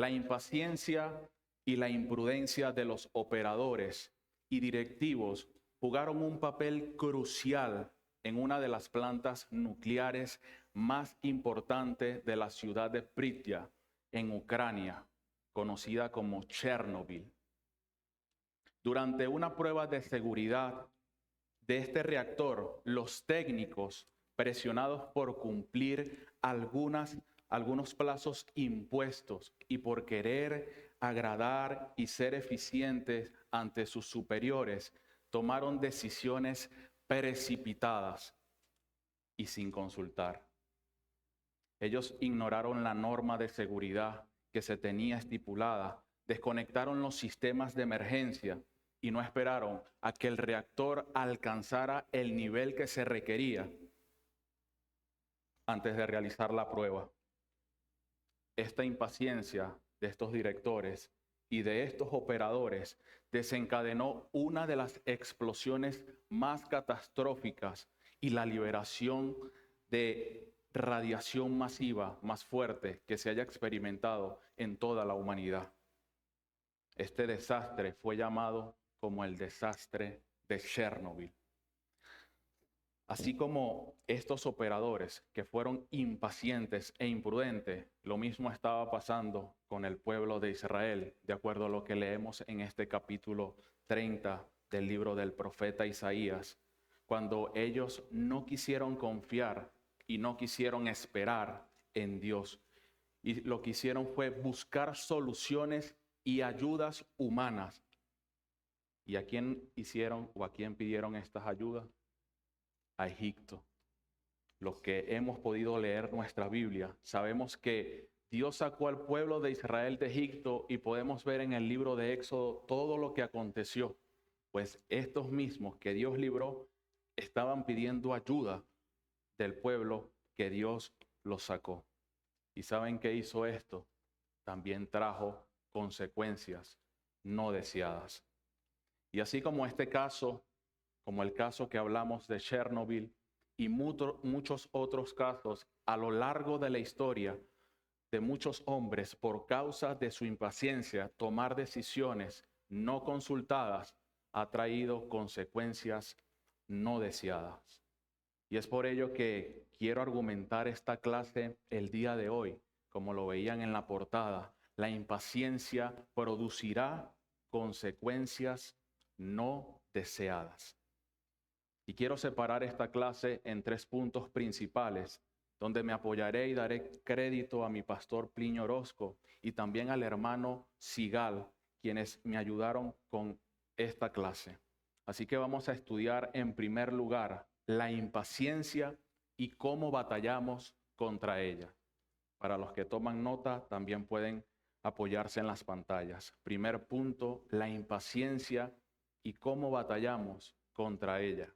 La impaciencia y la imprudencia de los operadores y directivos jugaron un papel crucial en una de las plantas nucleares más importantes de la ciudad de Pripyat, en Ucrania, conocida como Chernobyl. Durante una prueba de seguridad de este reactor, los técnicos, presionados por cumplir algunos plazos impuestos y por querer agradar y ser eficientes ante sus superiores, tomaron decisiones precipitadas y sin consultar. Ellos ignoraron la norma de seguridad que se tenía estipulada, desconectaron los sistemas de emergencia y no esperaron a que el reactor alcanzara el nivel que se requería antes de realizar la prueba. Esta impaciencia de estos directores y de estos operadores desencadenó una de las explosiones más catastróficas y la liberación de radiación masiva más fuerte que se haya experimentado en toda la humanidad. Este desastre fue llamado como el desastre de Chernobyl. Así como estos operadores que fueron impacientes e imprudentes, lo mismo estaba pasando con el pueblo de Israel, de acuerdo a lo que leemos en este capítulo 30 del libro del profeta Isaías, cuando ellos no quisieron confiar y no quisieron esperar en Dios. Y lo que hicieron fue buscar soluciones y ayudas humanas. ¿Y a quién hicieron o a quién pidieron estas ayudas? A Egipto. Los que hemos podido leer nuestra Biblia, sabemos que Dios sacó al pueblo de Israel de Egipto y podemos ver en el libro de Éxodo todo lo que aconteció. Pues estos mismos que Dios libró estaban pidiendo ayuda del pueblo que Dios los sacó. ¿Y saben qué hizo esto? También trajo consecuencias no deseadas. Y así como este caso, como el caso que hablamos de Chernobyl y muchos otros casos a lo largo de la historia de muchos hombres por causa de su impaciencia tomar decisiones no consultadas, ha traído consecuencias no deseadas. Y es por ello que quiero argumentar esta clase el día de hoy, como lo veían en la portada. La impaciencia producirá consecuencias no deseadas. Y quiero separar esta clase en 3 puntos principales, donde me apoyaré y daré crédito a mi pastor Plinio Orozco y también al hermano Sigal, quienes me ayudaron con esta clase. Así que vamos a estudiar en primer lugar la impaciencia y cómo batallamos contra ella. Para los que toman nota, también pueden apoyarse en las pantallas. Primer punto, la impaciencia y cómo batallamos contra ella.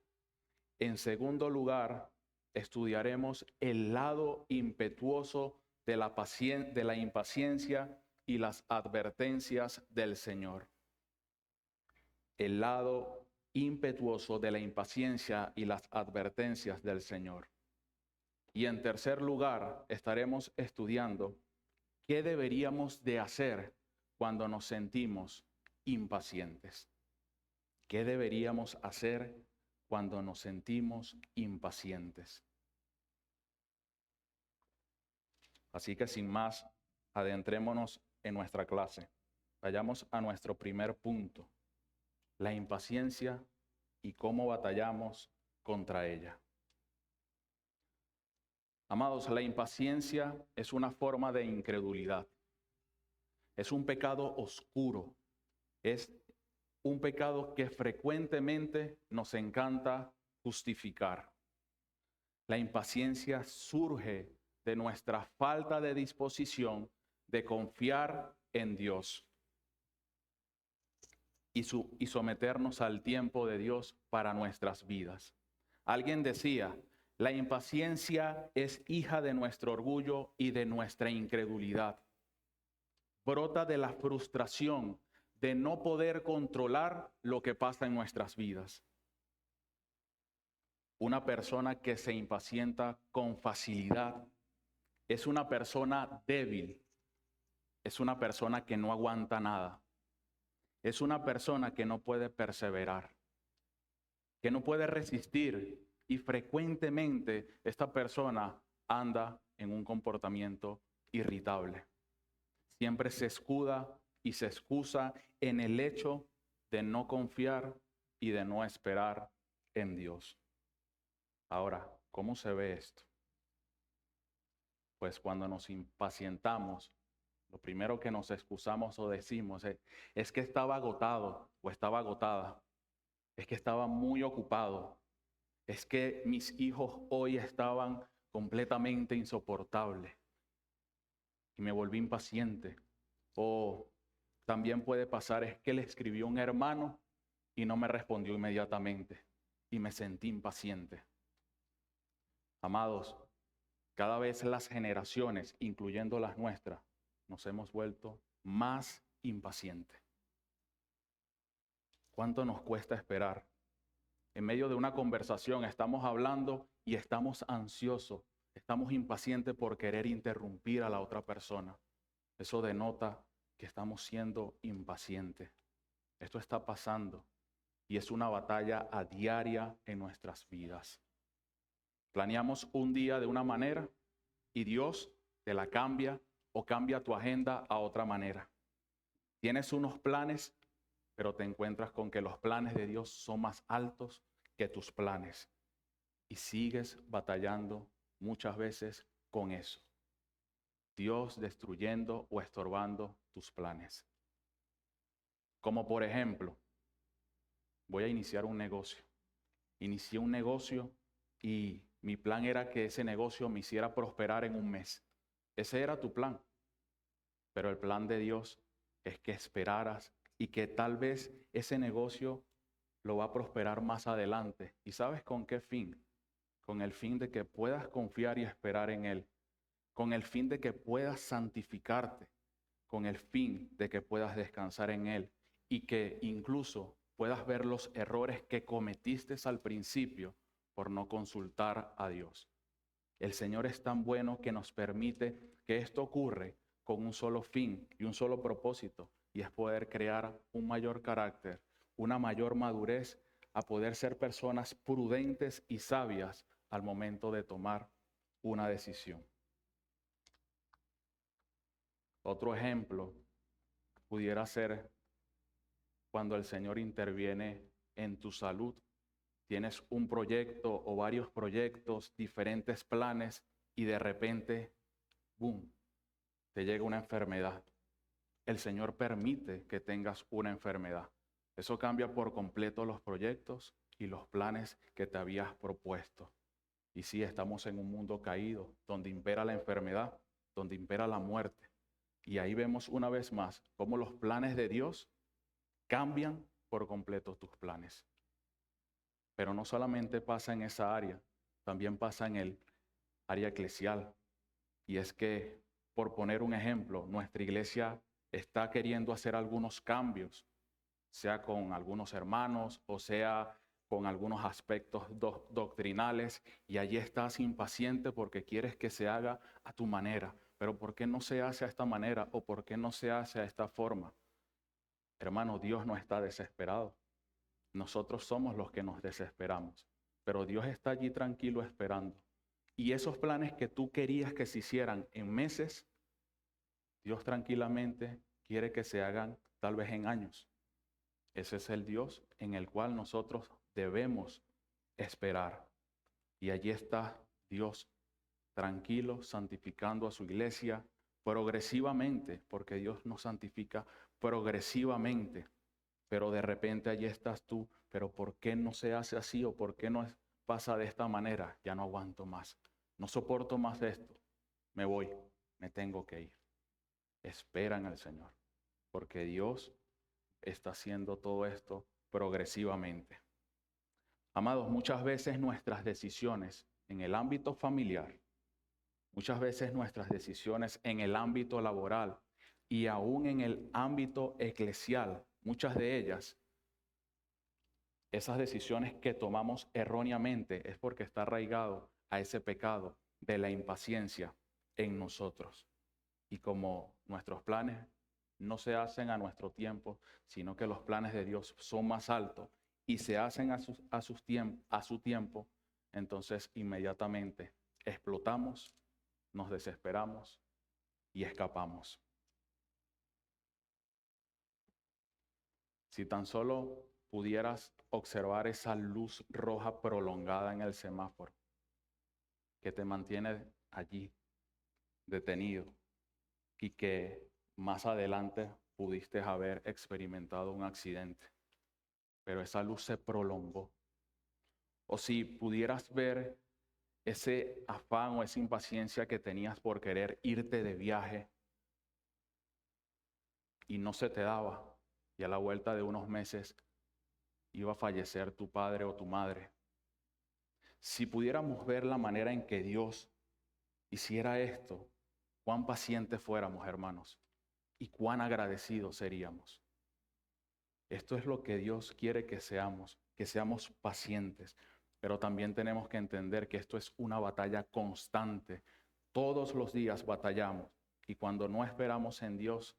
En segundo lugar, estudiaremos el lado impetuoso de la impaciencia y las advertencias del Señor. El lado impetuoso de la impaciencia y las advertencias del Señor. Y en tercer lugar, estaremos estudiando qué deberíamos de hacer cuando nos sentimos impacientes. ¿Qué deberíamos hacer cuando nos sentimos impacientes? Así que sin más, adentrémonos en nuestra clase. Vayamos a nuestro primer punto, la impaciencia y cómo batallamos contra ella. Amados, la impaciencia es una forma de incredulidad. Es un pecado oscuro. Es un pecado que frecuentemente nos encanta justificar. La impaciencia surge de nuestra falta de disposición de confiar en Dios y someternos al tiempo de Dios para nuestras vidas. Alguien decía, la impaciencia es hija de nuestro orgullo y de nuestra incredulidad. Brota de la frustración de no poder controlar lo que pasa en nuestras vidas. Una persona que se impacienta con facilidad es una persona débil, es una persona que no aguanta nada. Es una persona que no puede perseverar, que no puede resistir, y frecuentemente esta persona anda en un comportamiento irritable. Siempre se escuda y se excusa en el hecho de no confiar y de no esperar en Dios. Ahora, ¿cómo se ve esto? Pues cuando nos impacientamos, lo primero que nos excusamos o decimos es que estaba agotado o estaba agotada, es que estaba muy ocupado, es que mis hijos hoy estaban completamente insoportables y me volví impaciente. O también puede pasar es que le escribió un hermano y no me respondió inmediatamente y me sentí impaciente. Amados, cada vez las generaciones, incluyendo las nuestras, nos hemos vuelto más impacientes. ¿Cuánto nos cuesta esperar? En medio de una conversación estamos hablando y estamos ansiosos, estamos impacientes por querer interrumpir a la otra persona. Eso denota que estamos siendo impacientes. Esto está pasando y es una batalla a diaria en nuestras vidas. Planeamos un día de una manera y Dios te la cambia o cambia tu agenda a otra manera. Tienes unos planes, pero te encuentras con que los planes de Dios son más altos que tus planes. Y sigues batallando muchas veces con eso. Dios destruyendo o estorbando tus planes. Como por ejemplo, voy a iniciar un negocio. Inicié un negocio y mi plan era que ese negocio me hiciera prosperar en un mes. Ese era tu plan. Pero el plan de Dios es que esperaras y que tal vez ese negocio lo va a prosperar más adelante. ¿Y sabes con qué fin? Con el fin de que puedas confiar y esperar en Él. Con el fin de que puedas santificarte. Con el fin de que puedas descansar en Él. Y que incluso puedas ver los errores que cometiste al principio por no consultar a Dios. El Señor es tan bueno que nos permite que esto ocurra con un solo fin y un solo propósito, y es poder crear un mayor carácter, una mayor madurez, a poder ser personas prudentes y sabias al momento de tomar una decisión. Otro ejemplo pudiera ser cuando el Señor interviene en tu salud. Tienes un proyecto o varios proyectos, diferentes planes, y de repente, ¡boom!, te llega una enfermedad. El Señor permite que tengas una enfermedad. Eso cambia por completo los proyectos y los planes que te habías propuesto. Y sí, estamos en un mundo caído, donde impera la enfermedad, donde impera la muerte. Y ahí vemos una vez más cómo los planes de Dios cambian por completo tus planes. Pero no solamente pasa en esa área, también pasa en el área eclesial. Y es que, por poner un ejemplo, nuestra iglesia está queriendo hacer algunos cambios, sea con algunos hermanos o sea con algunos aspectos doctrinales, y allí estás impaciente porque quieres que se haga a tu manera. Pero ¿por qué no se hace a esta manera o por qué no se hace a esta forma? Hermano, Dios no está desesperado. Nosotros somos los que nos desesperamos, pero Dios está allí tranquilo esperando. Y esos planes que tú querías que se hicieran en meses, Dios tranquilamente quiere que se hagan tal vez en años. Ese es el Dios en el cual nosotros debemos esperar. Y allí está Dios tranquilo, santificando a su iglesia progresivamente, porque Dios nos santifica progresivamente. Pero de repente allí estás tú, pero ¿por qué no se hace así o por qué no pasa de esta manera? Ya no aguanto más, no soporto más esto, me voy, me tengo que ir. Espera en el Señor, porque Dios está haciendo todo esto progresivamente. Amados, muchas veces nuestras decisiones en el ámbito familiar, muchas veces nuestras decisiones en el ámbito laboral y aún en el ámbito eclesial, muchas de ellas, esas decisiones que tomamos erróneamente, es porque está arraigado a ese pecado de la impaciencia en nosotros. Y como nuestros planes no se hacen a nuestro tiempo, sino que los planes de Dios son más altos y se hacen a su tiempo, entonces inmediatamente explotamos, nos desesperamos y escapamos. Si tan solo pudieras observar esa luz roja prolongada en el semáforo que te mantiene allí detenido y que más adelante pudiste haber experimentado un accidente, pero esa luz se prolongó. O si pudieras ver ese afán o esa impaciencia que tenías por querer irte de viaje y no se te daba, y a la vuelta de unos meses iba a fallecer tu padre o tu madre. Si pudiéramos ver la manera en que Dios hiciera esto, cuán pacientes fuéramos, hermanos, y cuán agradecidos seríamos. Esto es lo que Dios quiere que seamos pacientes, pero también tenemos que entender que esto es una batalla constante. Todos los días batallamos, y cuando no esperamos en Dios,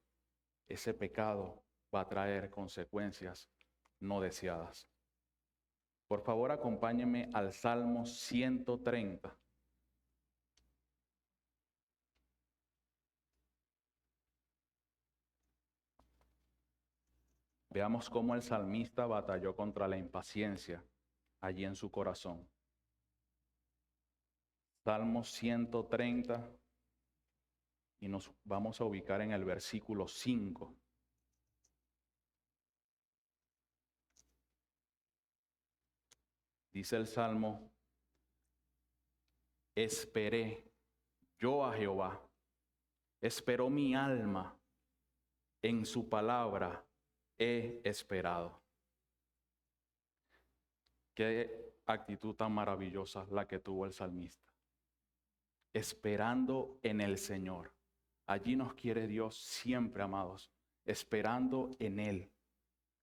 ese pecado va a traer consecuencias no deseadas. Por favor, acompáñenme al Salmo 130. Veamos cómo el salmista batalló contra la impaciencia allí en su corazón. Salmo 130, y nos vamos a ubicar en el versículo 5. Dice el Salmo: esperé yo a Jehová, esperó mi alma, en su palabra he esperado. Qué actitud tan maravillosa la que tuvo el salmista. Esperando en el Señor. Allí nos quiere Dios siempre, amados, esperando en Él.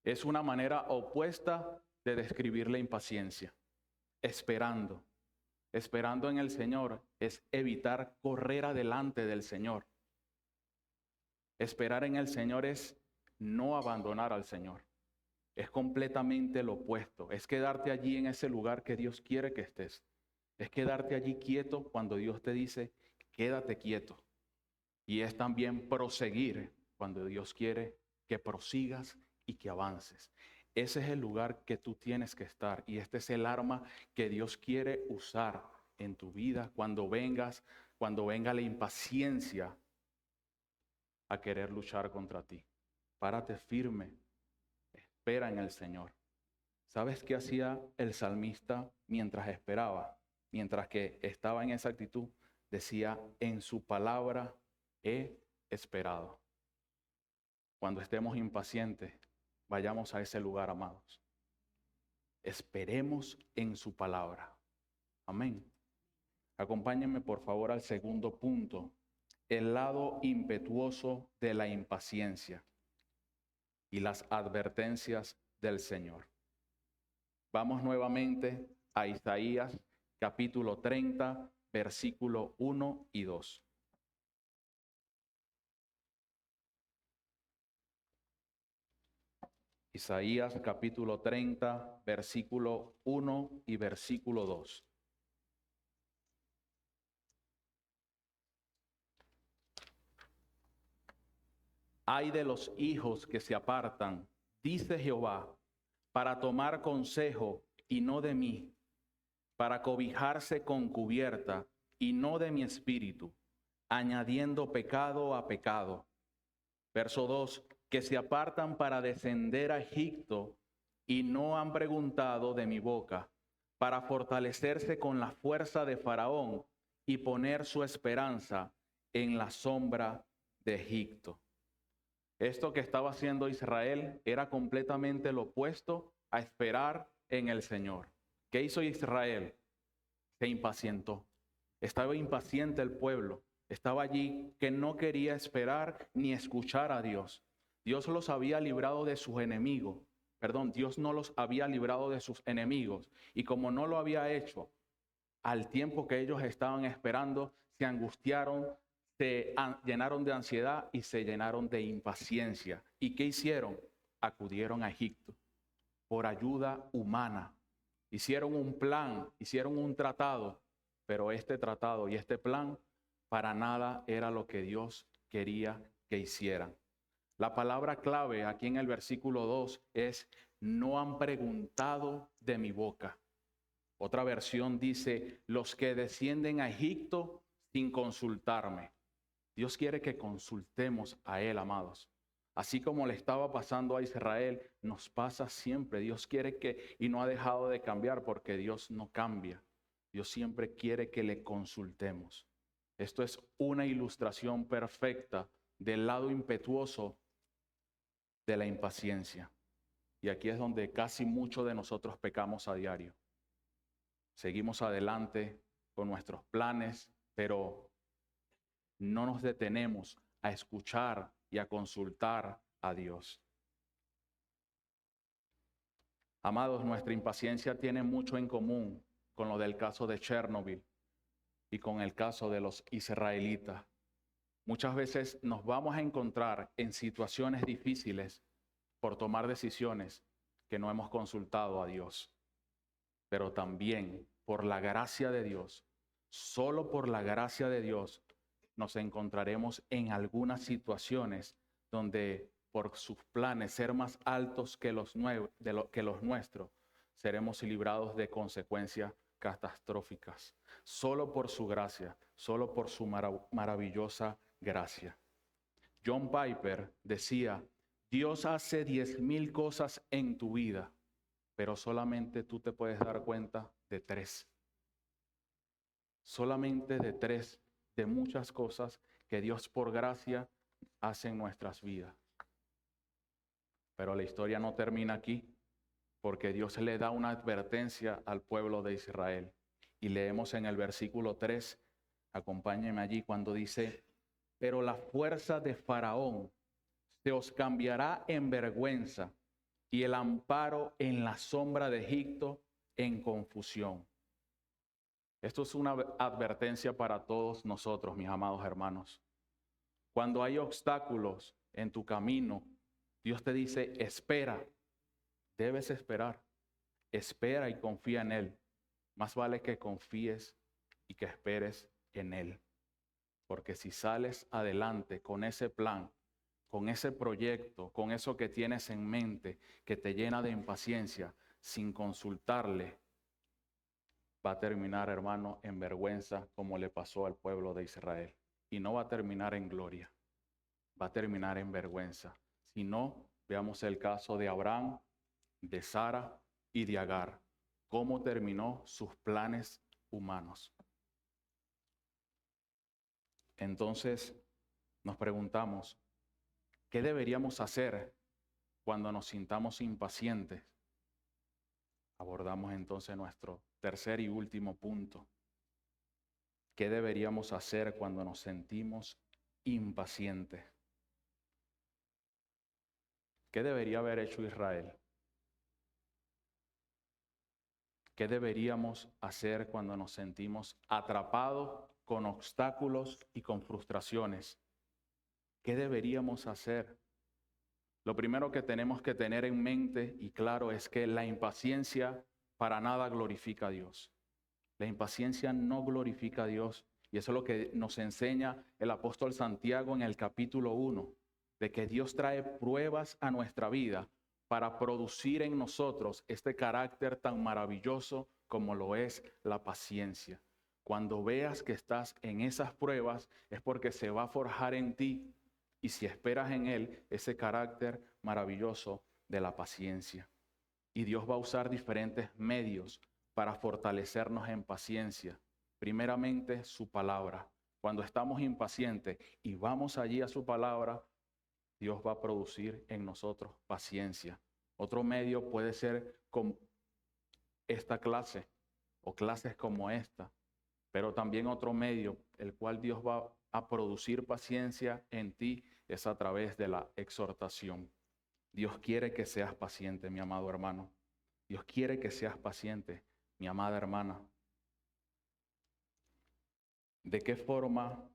Es una manera opuesta de describir la impaciencia. Esperando. Esperando en el Señor es evitar correr adelante del Señor. Esperar en el Señor es no abandonar al Señor. Es completamente lo opuesto. Es quedarte allí en ese lugar que Dios quiere que estés. Es quedarte allí quieto cuando Dios te dice, quédate quieto. Y es también proseguir cuando Dios quiere que prosigas y que avances. Ese es el lugar que tú tienes que estar. Y este es el arma que Dios quiere usar en tu vida cuando venga la impaciencia a querer luchar contra ti. Párate firme. Espera en el Señor. ¿Sabes qué hacía el salmista mientras esperaba? Mientras que estaba en esa actitud, decía, en su palabra he esperado. Cuando estemos impacientes, vayamos a ese lugar, amados. Esperemos en su palabra. Amén. Acompáñenme por favor al segundo punto, el lado impetuoso de la impaciencia y las advertencias del Señor. Vamos nuevamente a Isaías capítulo 30, versículo 1 y 2. Isaías capítulo 30, versículo 1 y versículo 2. Ay de los hijos que se apartan, dice Jehová, para tomar consejo y no de mí, para cobijarse con cubierta y no de mi espíritu, añadiendo pecado a pecado. Verso 2, que se apartan para descender a Egipto y no han preguntado de mi boca, para fortalecerse con la fuerza de Faraón y poner su esperanza en la sombra de Egipto. Esto que estaba haciendo Israel era completamente lo opuesto a esperar en el Señor. ¿Qué hizo Israel? Se impacientó. Estaba impaciente el pueblo. Estaba allí que no quería esperar ni escuchar a Dios. Dios los había librado de sus enemigos. Dios no los había librado de sus enemigos. Y como no lo había hecho al tiempo que ellos estaban esperando, se angustiaron, llenaron de ansiedad y se llenaron de impaciencia. ¿Y qué hicieron? Acudieron a Egipto por ayuda humana. Hicieron un plan, hicieron un tratado, pero este tratado y este plan para nada era lo que Dios quería que hicieran. La palabra clave aquí en el versículo 2 es: no han preguntado de mi boca. Otra versión dice: los que descienden a Egipto sin consultarme. Dios quiere que consultemos a Él, amados. Así como le estaba pasando a Israel, nos pasa siempre. Dios quiere que, y no ha dejado de cambiar, porque Dios no cambia. Dios siempre quiere que le consultemos. Esto es una ilustración perfecta del lado impetuoso de la impaciencia. Y aquí es donde casi muchos de nosotros pecamos a diario. Seguimos adelante con nuestros planes, pero no nos detenemos a escuchar y a consultar a Dios. Amados, nuestra impaciencia tiene mucho en común con lo del caso de Chernobyl y con el caso de los israelitas. Muchas veces nos vamos a encontrar en situaciones difíciles por tomar decisiones que no hemos consultado a Dios. Pero también por la gracia de Dios, solo por la gracia de Dios, nos encontraremos en algunas situaciones donde por sus planes ser más altos que los nuestros, seremos librados de consecuencias catastróficas. Solo por su gracia, solo por su maravillosa gracia. John Piper decía: Dios hace 10,000 cosas en tu vida, pero solamente tú te puedes dar cuenta de 3. Solamente de 3 de muchas cosas que Dios por gracia hace en nuestras vidas. Pero la historia no termina aquí, porque Dios le da una advertencia al pueblo de Israel. Y leemos en el versículo 3, acompáñenme allí, cuando dice: pero la fuerza de Faraón se os cambiará en vergüenza, y el amparo en la sombra de Egipto en confusión. Esto es una advertencia para todos nosotros, mis amados hermanos. Cuando hay obstáculos en tu camino, Dios te dice: espera, debes esperar. Espera y confía en Él. Más vale que confíes y que esperes en Él. Porque si sales adelante con ese plan, con ese proyecto, con eso que tienes en mente, que te llena de impaciencia, sin consultarle, va a terminar, hermano, en vergüenza, como le pasó al pueblo de Israel. Y no va a terminar en gloria, va a terminar en vergüenza. Si no, veamos el caso de Abraham, de Sara y de Agar. Cómo terminó sus planes humanos. Entonces, nos preguntamos: ¿qué deberíamos hacer cuando nos sintamos impacientes? Abordamos entonces nuestro tercer y último punto. ¿Qué deberíamos hacer cuando nos sentimos impacientes? ¿Qué debería haber hecho Israel? ¿Qué deberíamos hacer cuando nos sentimos atrapados con obstáculos y con frustraciones? ¿Qué deberíamos hacer? Lo primero que tenemos que tener en mente y claro es que la impaciencia para nada glorifica a Dios. La impaciencia no glorifica a Dios, y eso es lo que nos enseña el apóstol Santiago en el capítulo 1, de que Dios trae pruebas a nuestra vida para producir en nosotros este carácter tan maravilloso como lo es la paciencia. Cuando veas que estás en esas pruebas es porque se va a forjar en ti, y si esperas en Él, ese carácter maravilloso de la paciencia. Y Dios va a usar diferentes medios para fortalecernos en paciencia. Primeramente, su palabra. Cuando estamos impacientes y vamos allí a su palabra, Dios va a producir en nosotros paciencia. Otro medio puede ser con esta clase o clases como esta, pero también otro medio, el cual Dios va a producir paciencia en ti, es a través de la exhortación. Dios quiere que seas paciente, mi amado hermano. Dios quiere que seas paciente, mi amada hermana. ¿De qué forma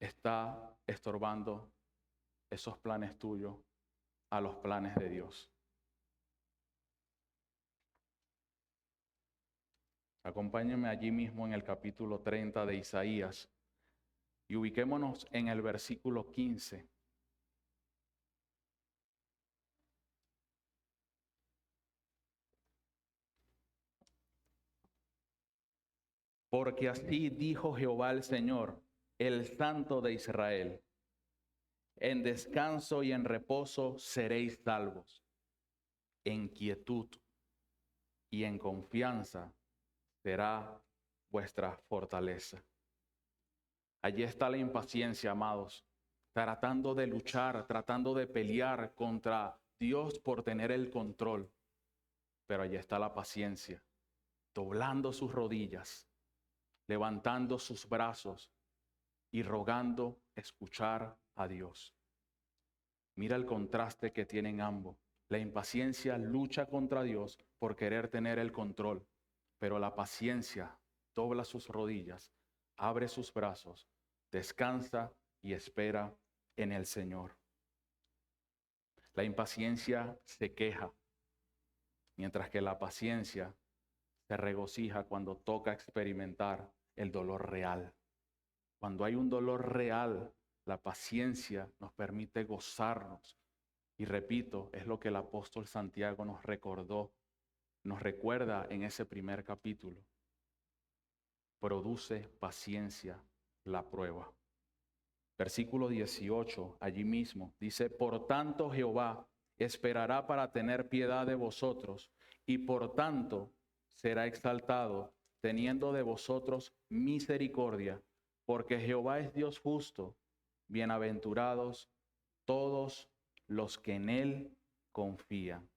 está estorbando esos planes tuyos a los planes de Dios? Acompáñenme allí mismo en el capítulo 30 de Isaías y ubiquémonos en el versículo 15. Porque así dijo Jehová el Señor, el Santo de Israel: en descanso y en reposo seréis salvos, en quietud y en confianza será vuestra fortaleza. Allí está la impaciencia, amados, tratando de luchar, tratando de pelear contra Dios por tener el control. Pero allí está la paciencia, doblando sus rodillas, levantando sus brazos y rogando escuchar a Dios. Mira el contraste que tienen ambos. La impaciencia lucha contra Dios por querer tener el control, pero la paciencia dobla sus rodillas, abre sus brazos, descansa y espera en el Señor. La impaciencia se queja, mientras que la paciencia se regocija cuando toca experimentar el dolor real. Cuando hay un dolor real, la paciencia nos permite gozarnos. Y repito, es lo que el apóstol Santiago nos recordó, nos recuerda en ese primer capítulo. Produce paciencia la prueba. Versículo 18, allí mismo, dice: por tanto Jehová esperará para tener piedad de vosotros, y por tanto será exaltado, teniendo de vosotros misericordia, porque Jehová es Dios justo. Bienaventurados todos los que en él confían.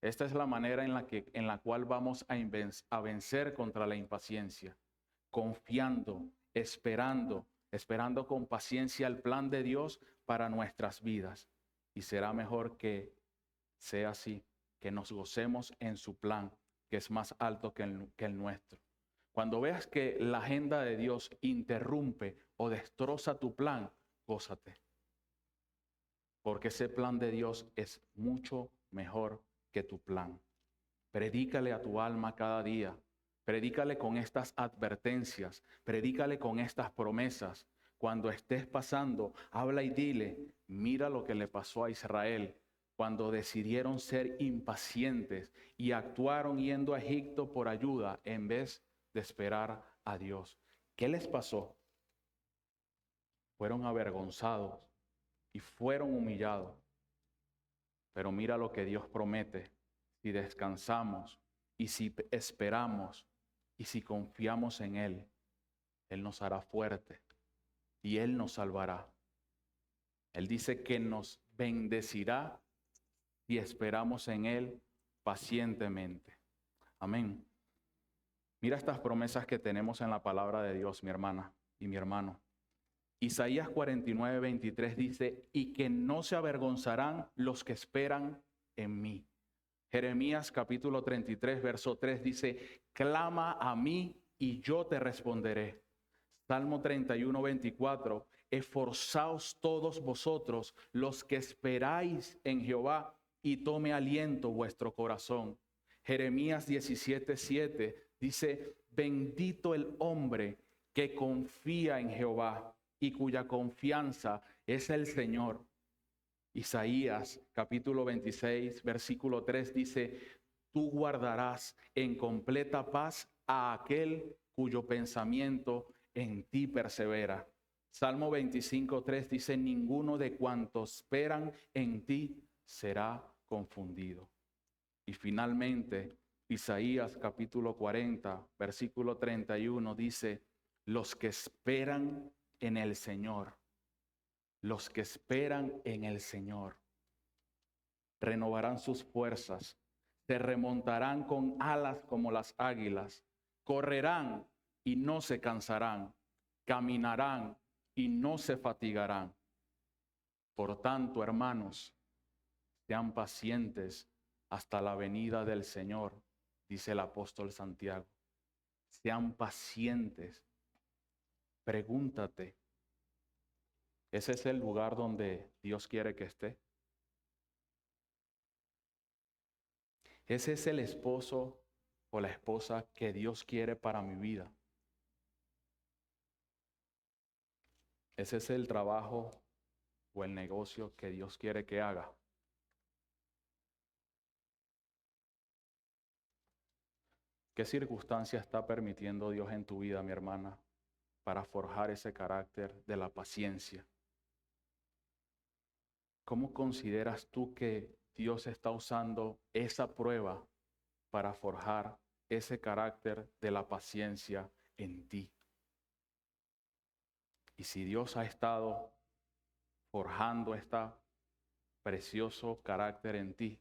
Esta es la manera en la cual vamos a vencer contra la impaciencia, confiando, esperando con paciencia el plan de Dios para nuestras vidas. Y será mejor que sea así, que nos gocemos en su plan, que es más alto que el nuestro. Cuando veas que la agenda de Dios interrumpe o destroza tu plan, gózate. Porque ese plan de Dios es mucho mejor que tu plan. Predícale a tu alma cada día. Predícale con estas advertencias. Predícale con estas promesas. Cuando estés pasando, habla y dile: mira lo que le pasó a Israel cuando decidieron ser impacientes y actuaron yendo a Egipto por ayuda en vez de esperar a Dios. ¿Qué les pasó? Fueron avergonzados y fueron humillados. Pero mira lo que Dios promete: si descansamos y si esperamos y si confiamos en Él, Él nos hará fuerte y Él nos salvará. Él dice que nos bendecirá si esperamos en Él pacientemente. Amén. Mira estas promesas que tenemos en la palabra de Dios, mi hermana y mi hermano. Isaías 49, 23 dice: y que no se avergonzarán los que esperan en mí. Jeremías capítulo 33, verso 3 dice: clama a mí y yo te responderé. Salmo 31, 24: esforzaos todos vosotros los que esperáis en Jehová, y tome aliento vuestro corazón. Jeremías 17, 7 dice: bendito el hombre que confía en Jehová y cuya confianza es el Señor. Isaías capítulo 26, versículo 3 dice: tú guardarás en completa paz a aquel cuyo pensamiento en ti persevera. Salmo 25, 3 dice: ninguno de cuantos esperan en ti será confundido. Y finalmente, Isaías capítulo 40, versículo 31 dice: los que esperan en el Señor, los que esperan en el Señor, renovarán sus fuerzas, se remontarán con alas como las águilas, correrán y no se cansarán, caminarán y no se fatigarán. Por tanto, hermanos, sean pacientes hasta la venida del Señor, dice el apóstol Santiago. Sean pacientes. Pregúntate, ¿Ese es el lugar donde Dios quiere que esté? ¿Ese es el esposo o la esposa que Dios quiere para mi vida? ¿Ese es el trabajo o el negocio que Dios quiere que haga? ¿Qué circunstancia está permitiendo Dios en tu vida, mi hermana, para forjar ese carácter de la paciencia? ¿Cómo consideras tú que Dios está usando esa prueba para forjar ese carácter de la paciencia en ti? Y si Dios ha estado forjando este precioso carácter en ti,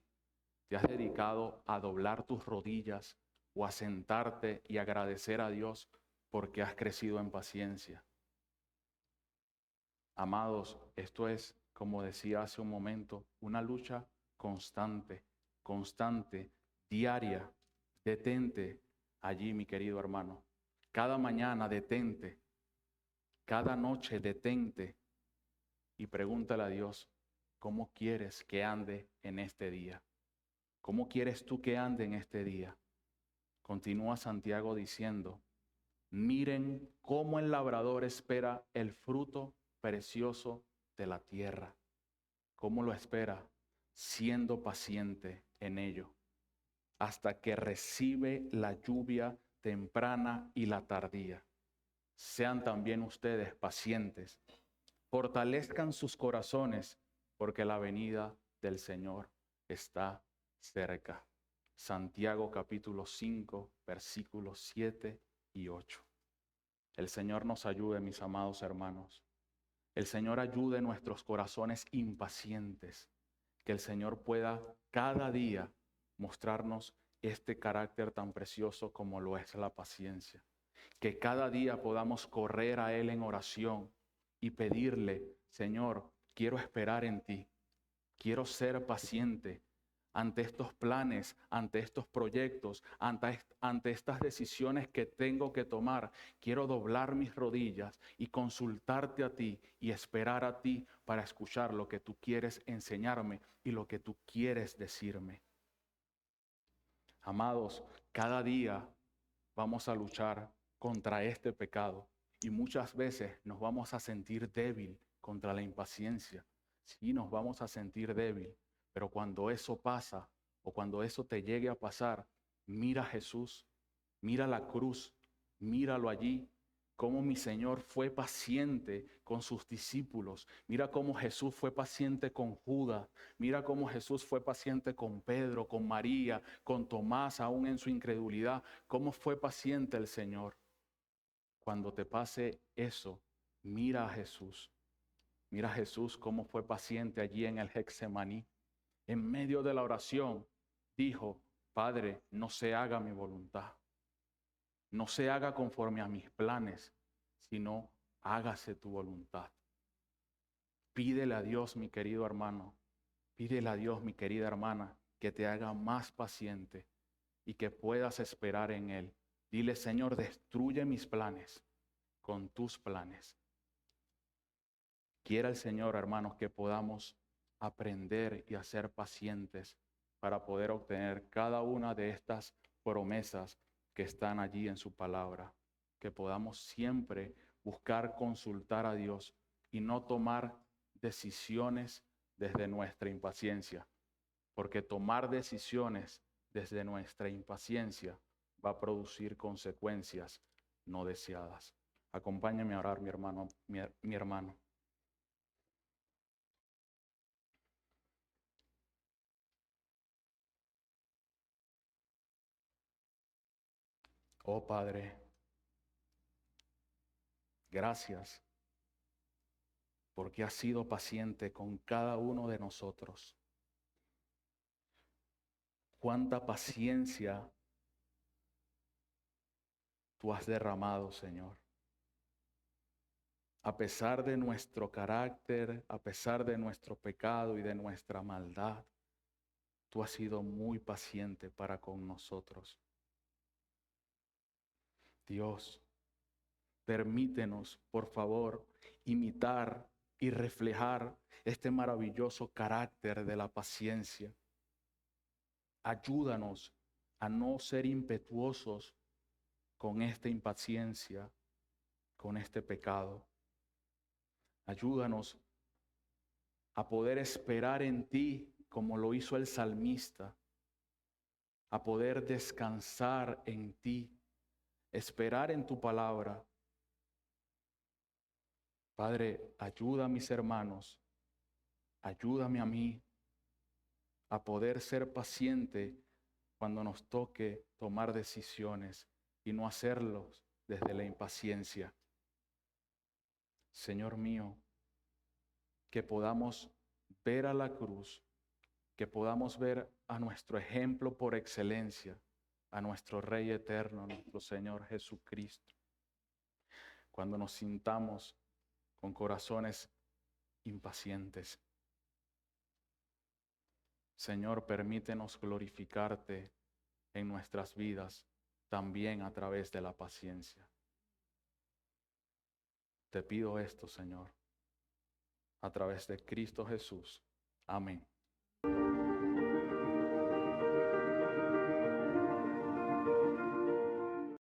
¿te has dedicado a doblar tus rodillas o a sentarte y agradecer a Dios porque has crecido en paciencia? Amados, esto es, como decía hace un momento, una lucha constante, diaria. Detente allí, mi querido hermano. Cada mañana detente, cada noche detente y pregúntale a Dios, ¿cómo quieres que ande en este día? ¿Cómo quieres tú que ande en este día? Continúa Santiago diciendo, miren cómo el labrador espera el fruto precioso de la tierra. ¿Cómo lo espera? Siendo paciente en ello, hasta que recibe la lluvia temprana y la tardía. Sean también ustedes pacientes, fortalezcan sus corazones, porque la venida del Señor está cerca. Santiago capítulo 5, versículos 7 y 8. El Señor nos ayude, mis amados hermanos. El Señor ayude nuestros corazones impacientes. Que el Señor pueda cada día mostrarnos este carácter tan precioso como lo es la paciencia. Que cada día podamos correr a Él en oración y pedirle, Señor, quiero esperar en ti. Quiero ser paciente ante estos planes, ante estos proyectos, ante estas decisiones que tengo que tomar. Quiero doblar mis rodillas y consultarte a ti y esperar a ti para escuchar lo que tú quieres enseñarme y lo que tú quieres decirme. Amados, cada día vamos a luchar contra este pecado y muchas veces nos vamos a sentir débil contra la impaciencia. Sí, nos vamos a sentir débil, pero cuando eso pasa o cuando eso te llegue a pasar, mira a Jesús, mira la cruz, míralo allí, cómo mi Señor fue paciente con sus discípulos. Mira cómo Jesús fue paciente con Judas. Mira cómo Jesús fue paciente con Pedro, con María, con Tomás, aún en su incredulidad. Cómo fue paciente el Señor. Cuando te pase eso, mira a Jesús. Mira a Jesús cómo fue paciente allí en el Getsemaní. En medio de la oración dijo, Padre, no se haga mi voluntad. No se haga conforme a mis planes, sino hágase tu voluntad. Pídele a Dios, mi querido hermano, pídele a Dios, mi querida hermana, que te haga más paciente y que puedas esperar en Él. Dile, Señor, destruye mis planes con tus planes. Quiera el Señor, hermanos, que podamos aprender y a ser pacientes para poder obtener cada una de estas promesas que están allí en su palabra. Que podamos siempre buscar consultar a Dios y no tomar decisiones desde nuestra impaciencia, porque tomar decisiones desde nuestra impaciencia va a producir consecuencias no deseadas. Acompáñame a orar, mi hermano, mi hermano. Oh Padre, gracias porque has sido paciente con cada uno de nosotros. Cuánta paciencia tú has derramado, Señor. A pesar de nuestro carácter, a pesar de nuestro pecado y de nuestra maldad, tú has sido muy paciente para con nosotros. Dios, permítenos, por favor, imitar y reflejar este maravilloso carácter de la paciencia. Ayúdanos a no ser impetuosos con esta impaciencia, con este pecado. Ayúdanos a poder esperar en ti como lo hizo el salmista, a poder descansar en ti, esperar en tu palabra. Padre, ayuda a mis hermanos, ayúdame a mí a poder ser paciente cuando nos toque tomar decisiones y no hacerlos desde la impaciencia. Señor mío, que podamos ver a la cruz, que podamos ver a nuestro ejemplo por excelencia, a nuestro Rey eterno, nuestro Señor Jesucristo, cuando nos sintamos con corazones impacientes. Señor, permítenos glorificarte en nuestras vidas, también a través de la paciencia. Te pido esto, Señor, a través de Cristo Jesús. Amén.